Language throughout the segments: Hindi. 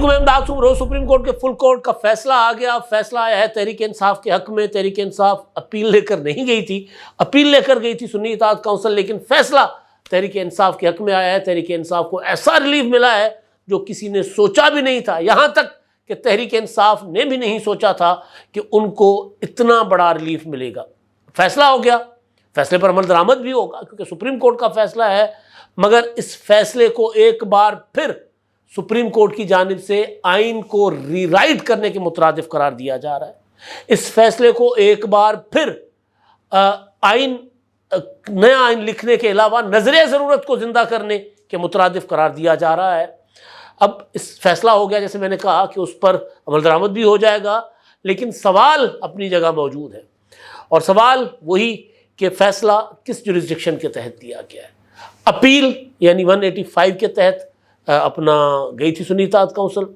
मैं इमदाद रोज सुप्रीम कोर्ट के फुल कोर्ट का फैसला आ गया। फैसला आया है तहरीक इंसाफ के हक में। तहरीक इंसाफ अपील लेकर नहीं गई थी, अपील लेकर गई थी सुन्नी इत्तेहाद काउंसिल, लेकिन फैसला तहरीक इंसाफ के हक में आया है। तहरीक इंसाफ को ऐसा रिलीफ मिला है जो किसी ने सोचा भी नहीं था, यहाँ तक कि तहरीक इंसाफ ने भी नहीं सोचा था कि उनको इतना बड़ा रिलीफ मिलेगा। फैसला हो गया, फैसले पर अमल दरामद भी होगा क्योंकि सुप्रीम कोर्ट का फैसला है, मगर इस फैसले को एक बार फिर सुप्रीम कोर्ट की जानिब से आइन को रीराइट करने के मुतरादिफ करार दिया जा रहा है। इस फैसले को एक बार फिर नया आइन लिखने के अलावा नजर ज़रूरत को जिंदा करने के मुतरादिफ करार दिया जा रहा है। अब इस फैसला हो गया, जैसे मैंने कहा कि उस पर अमल दरामद भी हो जाएगा, लेकिन सवाल अपनी जगह मौजूद है और सवाल वही कि फैसला किस जुरिस्डिक्शन के तहत दिया गया है। अपील यानी 185 के तहत अपना गई थी सुन्नी इत्तेहाद काउंसिल,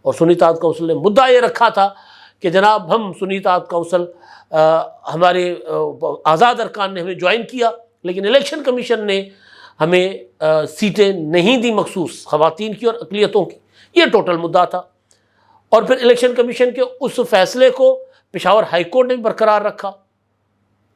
और सुन्नी इत्तेहाद काउंसिल ने मुद्दा ये रखा था कि जनाब हम सुन्नी इत्तेहाद काउंसिल हमारे आज़ाद अरकान ने हमें ज्वाइन किया, लेकिन इलेक्शन कमीशन ने हमें सीटें नहीं दी मखसूस ख़वातीन की और अक़लियतों की। ये टोटल मुद्दा था। और फिर इलेक्शन कमीशन के उस फैसले को पेशावर हाई कोर्ट ने बरकरार रखा,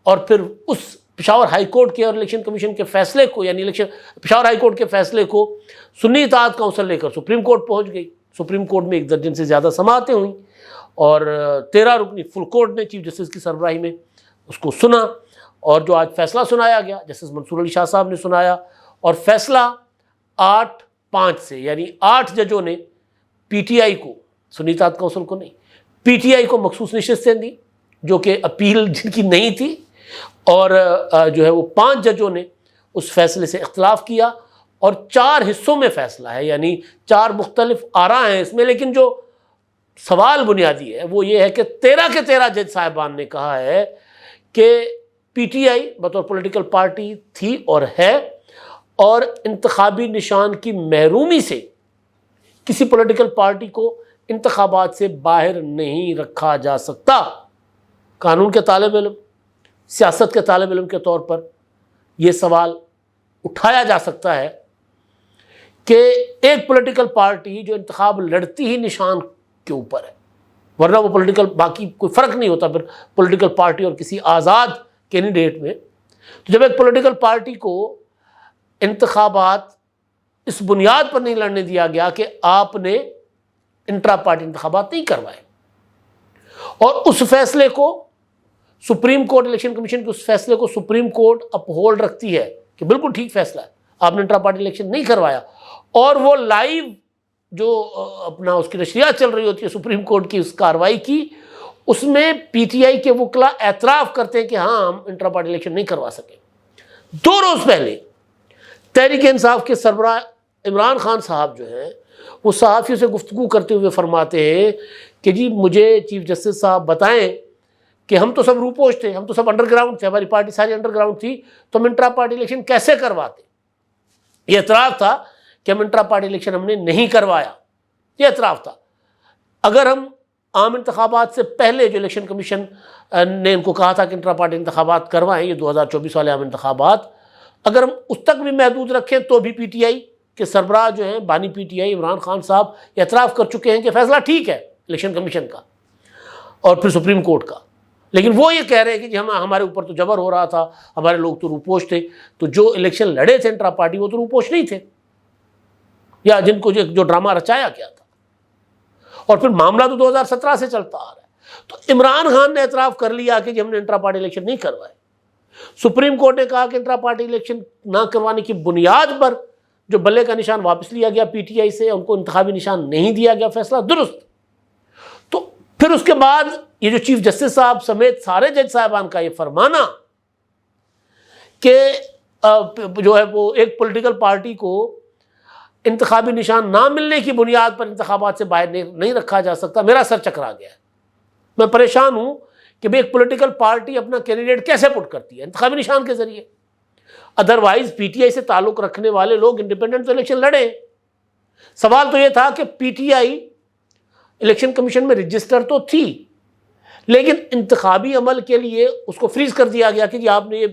और फिर उस पेशावर हाई कोर्ट के और इलेक्शन कमीशन के फैसले को, यानी पेशावर हाई कोर्ट के फैसले को सुन्नी इत्तेहाद काउंसिल लेकर सुप्रीम कोर्ट पहुंच गई। सुप्रीम कोर्ट में 1 दर्जन से ज़्यादा समाअतें हुई और 13 रुकनी फुल कोर्ट ने चीफ जस्टिस की सरबराही में उसको सुना, और जो आज फैसला सुनाया गया जस्टिस मंसूर अली शाह साहब ने सुनाया, और फैसला 8-5 से, यानी 8 जजों ने PTI को, सुन्नी इत्तेहाद काउंसिल को नहीं, PTI को मखसूस नशिस्तें दी जो कि अपील जिनकी नहीं थी, और जो है वो 5 जजों ने उस फैसले से इख्तलाफ किया, और 4 हिस्सों में फैसला है, यानी 4 मुख्तलिफ आरा हैं इसमें। लेकिन जो सवाल बुनियादी है वो ये है कि 13 के 13 जज साहिबान ने कहा है कि PTI बतौर पॉलिटिकल पार्टी थी और है, और इंतखाबी निशान की महरूमी से किसी पॉलिटिकल पार्टी को इंतखाबात से बाहर नहीं रखा जा सकता। कानून के तालिब इल्म, सियासत के तालिब इल्म के तौर पर यह सवाल उठाया जा सकता है कि एक पॉलिटिकल पार्टी जो इंतखाब लड़ती ही निशान के ऊपर है, वरना वो पॉलिटिकल, बाकी कोई फ़र्क नहीं होता फिर पॉलिटिकल पार्टी और किसी आज़ाद कैंडिडेट में। तो जब एक पॉलिटिकल पार्टी को इंतखाबात इस बुनियाद पर नहीं लड़ने दिया गया कि आपने इंट्रा पार्टी इंतखाबात नहीं करवाए, और उस फैसले को सुप्रीम कोर्ट, इलेक्शन कमीशन के उस फैसले को सुप्रीम कोर्ट अपहोल्ड रखती है कि बिल्कुल ठीक फैसला है, आपने इंट्रा पार्टी इलेक्शन नहीं करवाया, और वो लाइव जो अपना उसकी नशरियात चल रही होती है सुप्रीम कोर्ट की उस कार्रवाई की, उसमें PTI के वकला एतराफ़ करते हैं कि हाँ हम इंट्रा पार्टी इलेक्शन नहीं करवा सके। 2 रोज़ पहले तहरीक इंसाफ के सरबराह इमरान खान साहब जो हैं वो सहाफ़ियों से गुफ्तगू करते हुए फरमाते हैं कि जी मुझे चीफ जस्टिस साहब बताएं कि हम तो सब रूपोश थे, हम तो सब अंडरग्राउंड थे, हमारी पार्टी सारी अंडरग्राउंड थी, तो हम इंट्रा पार्टी इलेक्शन कैसे करवाते। ये एतराफ़ था कि हम इंट्रा पार्टी इलेक्शन हमने नहीं करवाया, ये एतराफ़ था। अगर हम आम इंतखाबात से पहले जो इलेक्शन कमीशन ने इनको कहा था कि इंट्रा पार्टी इंतखाबात करवाएं, ये 2024 वाले आम इंतखाबात, अगर हम उस तक भी महदूद रखें तो भी PTI के सरबराह जो हैं बानी PTI इमरान खान साहब एतराफ़ कर चुके हैं कि फ़ैसला ठीक है इलेक्शन कमीशन का और फिर सुप्रीम कोर्ट का। लेकिन वो ये कह रहे हैं कि हम, हमारे ऊपर तो जबर हो रहा था, हमारे लोग तो रूपोश थे। तो जो इलेक्शन लड़े थे इंट्रा पार्टी वो तो रूपोश नहीं थे, या जिनको जो ड्रामा रचाया गया था, और फिर मामला तो 2017 से चलता आ रहा है। तो इमरान खान ने एतराफ़ कर लिया कि हमने इंट्रा पार्टी इलेक्शन नहीं करवाए। सुप्रीम कोर्ट ने कहा कि इंट्रा पार्टी इलेक्शन ना करवाने की बुनियाद पर जो बल्ले का निशान वापस लिया गया PTI से, उनको इंतखाबी निशान नहीं दिया गया, फैसला दुरुस्त। तो फिर उसके बाद ये जो चीफ जस्टिस साहब समेत सारे जज साहिबान का ये फरमाना कि जो है वो एक पॉलिटिकल पार्टी को इंतखाबी निशान ना मिलने की बुनियाद पर इंतखाबात से बाहर नहीं रखा जा सकता, मेरा सर चकरा गया है। मैं परेशान हूं कि भाई एक पॉलिटिकल पार्टी अपना कैंडिडेट कैसे पुट करती है, इंतखाबी निशान के जरिए। अदरवाइज PTI से ताल्लुक रखने वाले लोग इंडिपेंडेंट तो इलेक्शन लड़े। सवाल तो यह था कि PTI इलेक्शन कमीशन में रजिस्टर तो थी, लेकिन इंतखाबी अमल के लिए उसको फ्रीज कर दिया गया कि जी आपने ये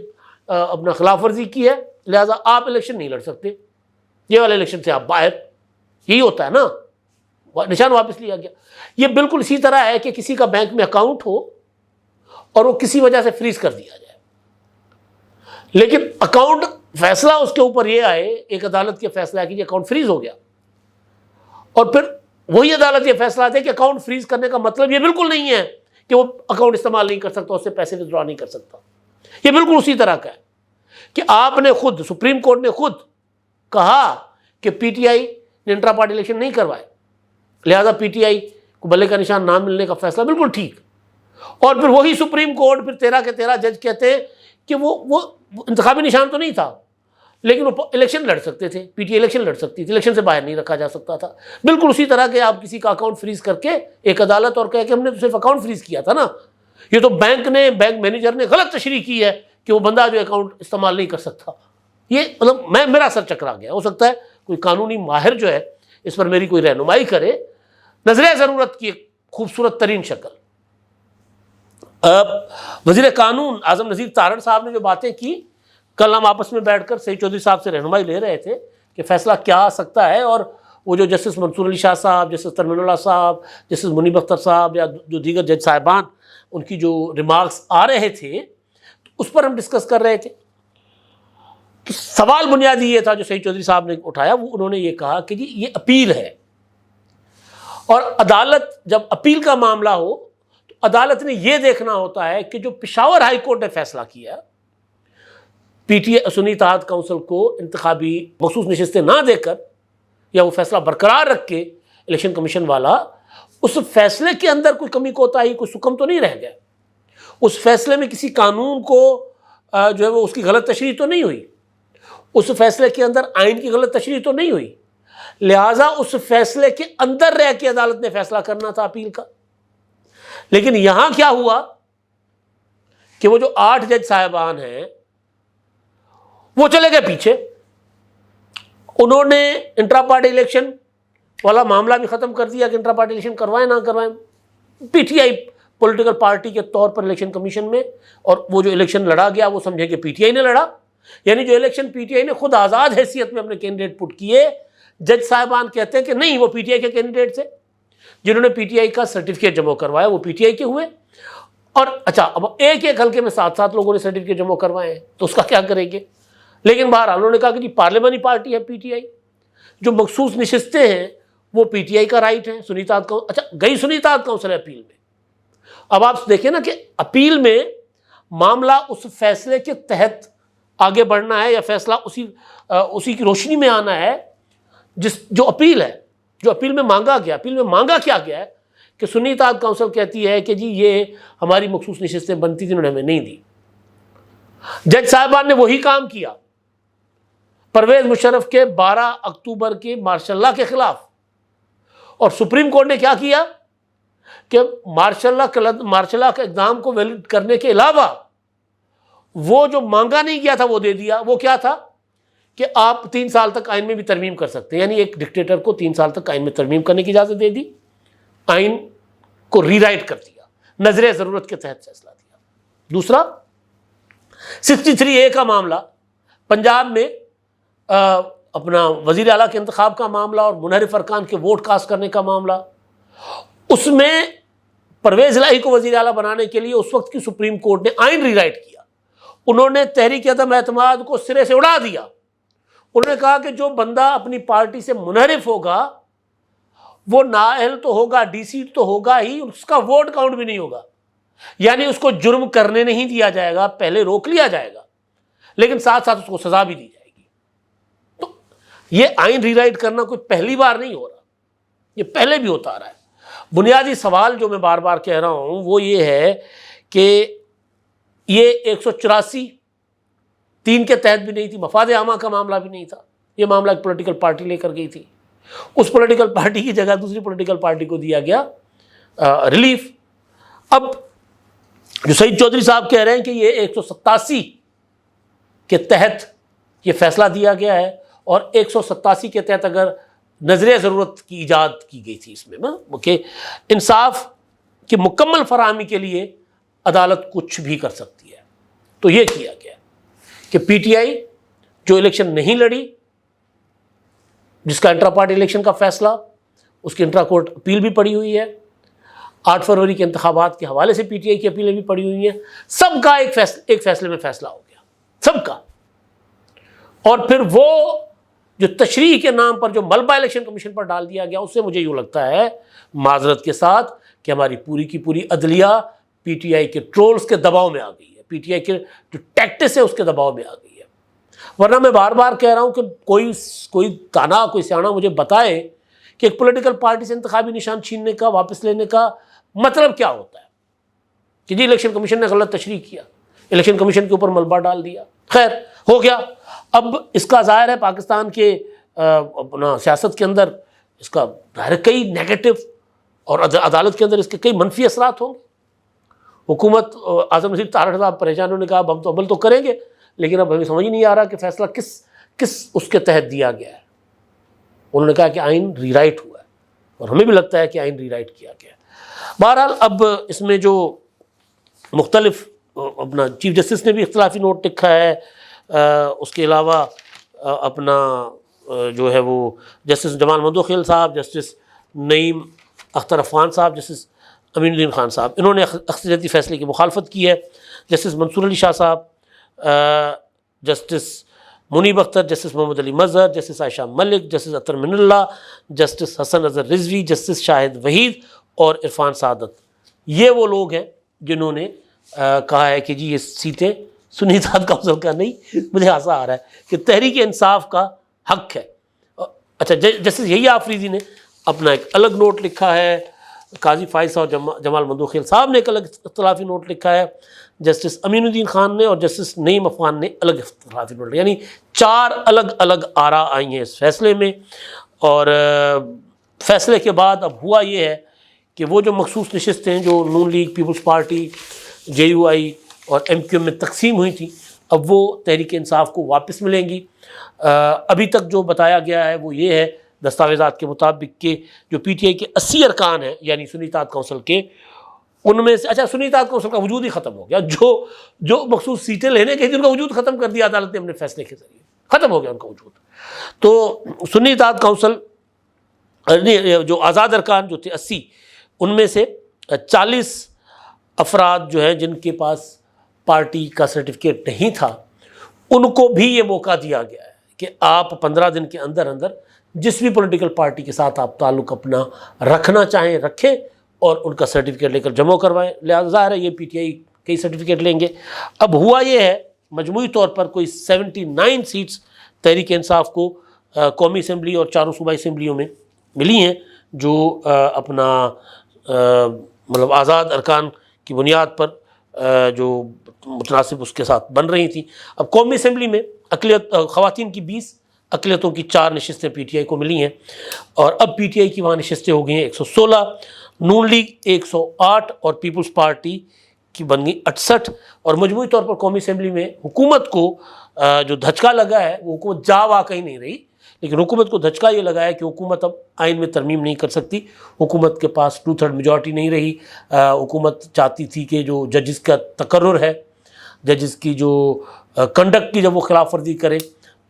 अपना खिलाफ वर्जी की है, लिहाजा आप इलेक्शन नहीं लड़ सकते, ये वाले इलेक्शन से आप बाहर। यही होता है ना, निशान वापस लिया गया। ये बिल्कुल इसी तरह है कि किसी का बैंक में अकाउंट हो और वो किसी वजह से फ्रीज कर दिया जाए, लेकिन अकाउंट फैसला उसके ऊपर ये आए, एक अदालत के फैसला है कि ये अकाउंट फ्रीज हो गया, और फिर वही अदालत ये फैसला दे कि अकाउंट फ्रीज करने का मतलब ये बिल्कुल नहीं है कि वो अकाउंट इस्तेमाल नहीं कर सकता, उससे पैसे विड्रॉ नहीं कर सकता। ये बिल्कुल उसी तरह का है कि आपने खुद, सुप्रीम कोर्ट ने खुद कहा कि पीटीआई ने इंट्रा पार्टी इलेक्शन नहीं करवाए, लिहाजा पीटीआई को बल्ले का निशान ना मिलने का फैसला बिल्कुल ठीक। और फिर वही सुप्रीम कोर्ट, फिर 13 के 13 जज कहते हैं कि वो इंतखाबी निशान तो नहीं था, लेकिन वो इलेक्शन लड़ सकते थे, पीटीआई इलेक्शन लड़ सकती थी, इलेक्शन से बाहर नहीं रखा जा सकता था। बिल्कुल उसी तरह के आप किसी का अकाउंट फ्रीज करके एक अदालत और कहे कि हमने तो सिर्फ अकाउंट फ्रीज किया था ना, ये तो बैंक मैनेजर ने गलत तशरीह की है कि वो बंदा जो अकाउंट इस्तेमाल नहीं कर सकता। ये मतलब मेरा सर चकरा गया। हो सकता है कोई कानूनी माहिर जो है इस पर मेरी कोई रहनुमाई करे। नजर ज़रूरत की एक खूबसूरत तरीन शक्ल। वज़ीर कानून आज़म नज़ीर तारण साहब ने जो बातें की, कल हम आपस में बैठकर सईद चौधरी साहब से रहनुमाई ले रहे थे कि फैसला क्या आ सकता है, और वो जो जस्टिस मंसूर अली शाह साहब, जस्टिस तरमीनुल्लाह साहब, जस्टिस मुनीब अख्तर साहब या जो दीगर जज साहिबान, उनकी जो रिमार्क्स आ रहे थे उस पर हम डिस्कस कर रहे थे। तो सवाल बुनियादी ये था जो सईद चौधरी साहब ने उठाया, वो उन्होंने ये कहा कि जी ये अपील है, और अदालत जब अपील का मामला हो तो अदालत ने यह देखना होता है कि जो पेशावर हाई कोर्ट ने फैसला किया, पीटीआई सुन्नी इत्तेहाद काउंसिल को इंतखाबी मखसूस नशिस्तें ना देकर या वो फैसला बरकरार रख के इलेक्शन कमीशन वाला, उस फैसले के अंदर कोई कमी कोताही, कोई सुकम तो नहीं रह गया। उस फैसले में किसी कानून को जो है वो उसकी गलत तशरीह तो नहीं हुई, उस फैसले के अंदर आइन की गलत तशरीह तो नहीं हुई, लिहाजा उस फैसले के अंदर रह के अदालत ने फैसला करना था अपील का। लेकिन यहां क्या हुआ कि वो जो 8 जज साहिबान हैं वो चले गए पीछे, उन्होंने इंट्रा पार्टी इलेक्शन वाला मामला भी खत्म कर दिया कि इंट्रा पार्टी इलेक्शन करवाएं ना करवाएं, पीटीआई पॉलिटिकल पार्टी के तौर पर इलेक्शन कमीशन में, और वो जो इलेक्शन लड़ा गया वो समझे कि पीटीआई ने लड़ा, यानी जो इलेक्शन पीटीआई ने खुद आज़ाद हैसियत में अपने कैंडिडेट पुट किए, जज साहिबान कहते हैं कि नहीं वो पीटीआई के कैंडिडेट थे, जिन्होंने पीटीआई का सर्टिफिकेट जमा करवाया वो पीटीआई के हुए। और अच्छा, अब एक एक हल्के में 7-7 लोगों ने सर्टिफिकेट जमा करवाए हैं, तो उसका क्या करेंगे। लेकिन बहरहाल उन्होंने कहा कि जी पार्लियामानी पार्टी है पीटीआई, जो मखसूस नशिस्तें हैं वो पीटीआई का राइट है। सुन्नी इत्तेहाद काउंसिल, अच्छा गई सुन्नी इत्तेहाद काउंसिल अपील में। अब आप देखें ना कि अपील में मामला उस फैसले के तहत आगे बढ़ना है या फैसला उसी की रोशनी में आना है जो अपील है, जो अपील में मांगा गया। अपील में मांगा क्या गया है कि सुन्नी इत्तेहाद काउंसिल कहती है कि जी ये हमारी मखसूस नशिस्तें बनती थी, उन्होंने हमें नहीं दी। जज साहिबान ने वही काम किया परवेज मुशर्रफ के 12 अक्टूबर के मार्शल लॉ के खिलाफ, और सुप्रीम कोर्ट ने क्या किया कि मार्शल लॉ के इक़दाम को वैलिड करने के अलावा वो जो मांगा नहीं गया था वो दे दिया। वो क्या था कि आप 3 साल तक आइन में भी तरमीम कर सकते हैं, यानी एक डिक्टेटर को 3 साल तक आइन में तरमीम करने की इजाज़त दे दी, आइन को रीराइट कर दिया, नजर ज़रूरत के तहत फैसला दिया। दूसरा 63A का मामला, पंजाब में अपना वज़ीर आला के इंतखाब का मामला और मुनहरिफ अरकान के वोट कास्ट करने का मामला, उसमें परवेज़ इलाही को वज़ीर आला बनाने के लिए उस वक्त की सुप्रीम कोर्ट ने आइन रीराइट किया। उन्होंने तहरीक अदम एतमाद को सिरे से उड़ा दिया। उन्होंने कहा कि जो बंदा अपनी पार्टी से मुनहरिफ होगा वो नाअहल तो होगा, डीसीट तो होगा ही, उसका वोट काउंट भी नहीं होगा, यानी उसको जुर्म करने नहीं दिया जाएगा, पहले रोक लिया जाएगा लेकिन साथ साथ उसको सजा भी दी जाएगी। तो ये आइन रीराइट करना कोई पहली बार नहीं हो रहा, ये पहले भी होता आ रहा है। बुनियादी सवाल जो मैं बार बार कह रहा हूं वो ये है कि ये 184(3) के तहत भी नहीं थी, मफाद आमा का मामला भी नहीं था, ये मामला एक पॉलिटिकल पार्टी लेकर गई थी, उस पॉलिटिकल पार्टी की जगह दूसरी पॉलिटिकल पार्टी को दिया गया रिलीफ। अब जो सईद चौधरी साहब कह रहे हैं कि ये 187 के तहत ये फैसला दिया गया है, और 187 के तहत अगर नजर ज़रूरत की ईजाद की गई थी इसमें कि इंसाफ की मुकम्मल फराहमी के लिए अदालत कुछ भी कर सकती है, तो ये किया गया कि पीटीआई जो इलेक्शन नहीं लड़ी, जिसका इंट्रा पार्टी इलेक्शन का फैसला उसकी इंट्रा कोर्ट अपील भी पड़ी हुई है, 8 फरवरी के इंतखाबात के हवाले से पीटीआई की अपीलें भी पड़ी हुई हैं। सबका एक फैसले में फैसला हो गया, सबका। और फिर वो जो तशरीह के नाम पर जो मलबा इलेक्शन कमीशन पर डाल दिया गया, उससे मुझे यूँ लगता है माजरत के साथ कि हमारी पूरी की पूरी अदलिया पीटीआई के ट्रोल्स के दबाव में आ गई है, पीटीआई के जो टैक्टिस है उसके दबाव में आ गई है। वरना मैं बार बार कह रहा हूँ कि कोई ताना, कोई सियाना मुझे बताए कि एक पॉलिटिकल पार्टी से इंतखाबी निशान छीनने का, वापस लेने का मतलब क्या होता है। कि जी इलेक्शन कमीशन ने गलत तशरीह किया, इलेक्शन कमीशन के ऊपर मलबा डाल दिया, खैर हो गया। अब इसका ज़ाहिर है पाकिस्तान के अपना सियासत के अंदर इसका ज़ाहिर कई नेगेटिव और अदालत के अंदर इसके कई मनफी असरात होंगे। हुकूमत आज़म नसीर तारड़ साहब परेशान होने का हम तो अमल तो करेंगे, लेकिन अब हमें समझ नहीं आ रहा कि फ़ैसला किस उसके तहत दिया गया है। उन्होंने कहा कि आइन रीराइट हुआ है और हमें भी लगता है कि आइन रीराइट किया गया है। बहरहाल अब इसमें जो मुख्तलिफ अपना चीफ जस्टिस ने भी इख्तलाफी नोट लिखा है, उसके अलावा अपना जो है वो जस्टिस जमाल मंदोखिल साहब, जस्टिस नईम अख्तर अफगान साहब, जस्टिस अमीनुद्दीन खान साहब, इन्होंने अक्सरियती फ़ैसले की मुखालफत की है। जस्टिस मंसूर अली शाह साहब, जस्टिस मुनीब अख्तर, जस्टिस मोहम्मद अली मजहर, जस्टिस आयशा मलिक, जस्टिस अतर मिनुल्लाह, जस्टिस हसन अजहर रिजवी, जस्टिस शाहिद वहीद और इरफान सादत, ये वो लोग हैं जिन्होंने कहा है कि जी ये सीटें सुन्नी इत्तेहाद काउंसिल का नहीं। मुझे हंसा आ रहा है कि तहरीक इंसाफ का हक है। अच्छा, जस्टिस यही आफरीदी ने अपना एक अलग नोट लिखा है, काजी फाइज और जमाल मंदोखिल साहब ने एक अलग इख्तलाफी नोट लिखा है, जस्टिस अमीनुद्दीन खान ने और जस्टिस नईम अफगान ने अलग इख्तलाफी नोट, यानी 4 अलग अलग आरा आई हैं इस फैसले में। और फैसले के बाद अब हुआ ये है कि वो जो मखसूस नशिस्तें जो नून लीग, पीपल्स पार्टी, JUI और MQM में तकसीम हुई थी, अब वो तहरीक इंसाफ को वापस मिलेंगी। अभी तक जो बताया गया है वो ये है दस्तावेज़ात के मुताबिक कि जो PTI के 80 अरकान हैं यानी सुन्नी इत्तेहाद काउंसिल के, उनमें से अच्छा सुन्नी इत्तेहाद काउंसिल का वजूद ही ख़त्म हो गया। जो मखसूस सीटें लेने के थे उनका वजूद ख़त्म कर दिया अदालत ने अपने फैसले के ज़रिए, ख़त्म हो गया उनका वजूद। तो सुन्नी इत्तेहाद काउंसिल जो आज़ाद अरकान जो थे 80, उनमें से 40 अफराद जो हैं जिनके पास पार्टी का सर्टिफिकेट नहीं था, उनको भी ये मौका दिया गया है कि आप 15 दिन के अंदर अंदर जिस भी पॉलिटिकल पार्टी के साथ आप ताल्लुक़ अपना रखना चाहें रखें और उनका सर्टिफिकेट लेकर जमा करवाएं। लिहाजा है ये PTI कई सर्टिफिकेट लेंगे। अब हुआ ये है मजमूई तौर पर कोई 79 सीट्स तहरीक इंसाफ को कौमी असम्बली और 4 सूबाई असम्बलियों में मिली हैं, जो अपना मतलब आज़ाद अरकान की बुनियाद पर जो मुतनासिब उसके साथ बन रही थी। अब कौमी असम्बली में अक़लियत ख़वातीन की 20, अक़लियतों की 4 नशिस्तें PTI को मिली हैं और अब PTI की वहाँ नशिस्तें हो गई हैं 116, नून लीग 108 और पीपल्स पार्टी की बन गई 68। और मजमूई तौर पर कौमी असम्बली में हुकूमत को जो धचका लगा है, वो हुकूमत जा वाकई नहीं रही, लेकिन हुकूमत को धचका ये लगा है कि हुकूमत अब आइन में तरमीम नहीं कर सकती। हुकूमत के पास 2/3 मेजॉरिटी नहीं रही। हुकूमत चाहती थी कि जो जजेस का तकर्रुर है, जजेस की जो कंडक्ट की जब वो खिलाफ वर्जी करें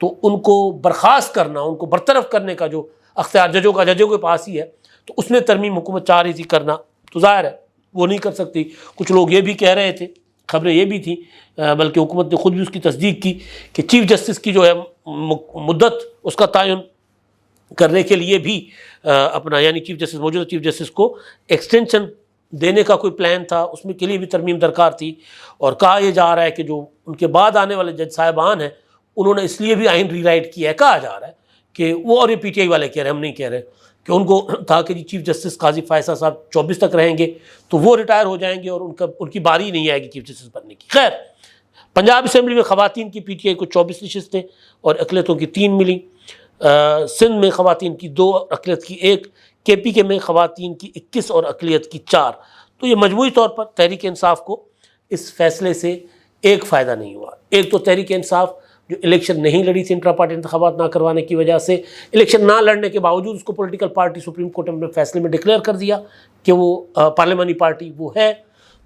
तो उनको बर्खास्त करना, उनको बरतरफ करने का जो अख्तियार जजों के पास ही है, तो उसमें तरमीम हुकूमत चाह रही थी करना, तो ज़ाहिर है वो नहीं कर सकती। कुछ लोग ये भी कह रहे थे, खबरें ये भी थी, बल्कि हुकूमत ने खुद भी उसकी तस्दीक की कि चीफ जस्टिस की जो है मुद्दत उसका तयन करने के लिए भी अपना यानी मौजूदा चीफ जस्टिस को एक्सटेंशन देने का कोई प्लान था, उसमें के लिए भी तरमीम दरकार थी। और कहा यह जा रहा है कि जो उनके बाद आने वाले जज साहिबान हैं उन्होंने इसलिए भी आइन रीराइट किया है। कहा जा रहा है कि वो, और ये PTI वाले कह रहे हैं, हम नहीं कह रहे, कि उनको था कि जी चीफ जस्टिस काजी फायसा साहब 24 तक रहेंगे तो वो रिटायर हो जाएंगे और उनकी बारी नहीं आएगी चीफ जस्टिस बनने की। खैर, पंजाब असम्बली में ख़वातीन की PTI को 24 नशिस्तें और अक़लियतों की 3 मिली। सिंध में ख़वातीन की 2, अक़लियत की 1, KPK में ख़वातीन की 21 और अक़लियत की 4। तो ये मजमूई तौर पर तहरीक इंसाफ को इस फैसले से एक फ़ायदा नहीं हुआ। एक तो तहरीक इंसाफ जो इलेक्शन नहीं लड़ी थी इंट्रा पार्टी इंतखाबात ना करवाने की वजह से, इलेक्शन ना लड़ने के बावजूद उसको पॉलिटिकल पार्टी सुप्रीम कोर्ट ने अपने फैसले में डिक्लेयर कर दिया कि वो पार्लियामानी पार्टी वो है।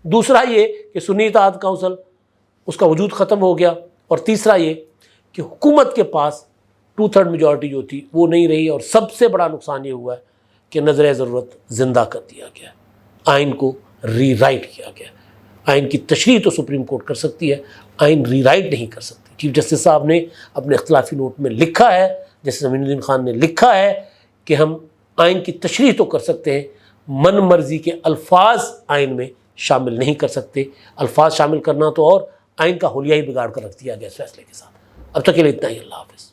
दूसरा ये कि सुन्नी इत्तेहाद काउंसिल उसका वजूद ख़त्म हो गया। और तीसरा ये कि हुकूमत के पास 2/3 मेजॉरिटी जो थी वो नहीं रही। और सबसे बड़ा नुकसान ये हुआ है कि नज़र ज़रूरत ज़िंदा कर दिया गया, आइन को रीराइट किया गया। आइन की तशरीह तो सुप्रीम कोर्ट कर सकती है, आइन रीराइट नहीं कर सकती। चीफ जस्टिस साहब ने अपने इख्तलाफी नोट में लिखा है, जैसे ज़मीनुद्दीन खान ने लिखा है कि हम आइन की तशरीह तो कर सकते हैं, मन मर्जी के अल्फाज आइन में शामिल नहीं कर सकते। अल्फाज शामिल करना तो और आइन का हुलिया ही बिगाड़ कर रख दिया गया इस फैसले के साथ। अब तक के लिए इतना ही। अल्लाह हाफ़िज़।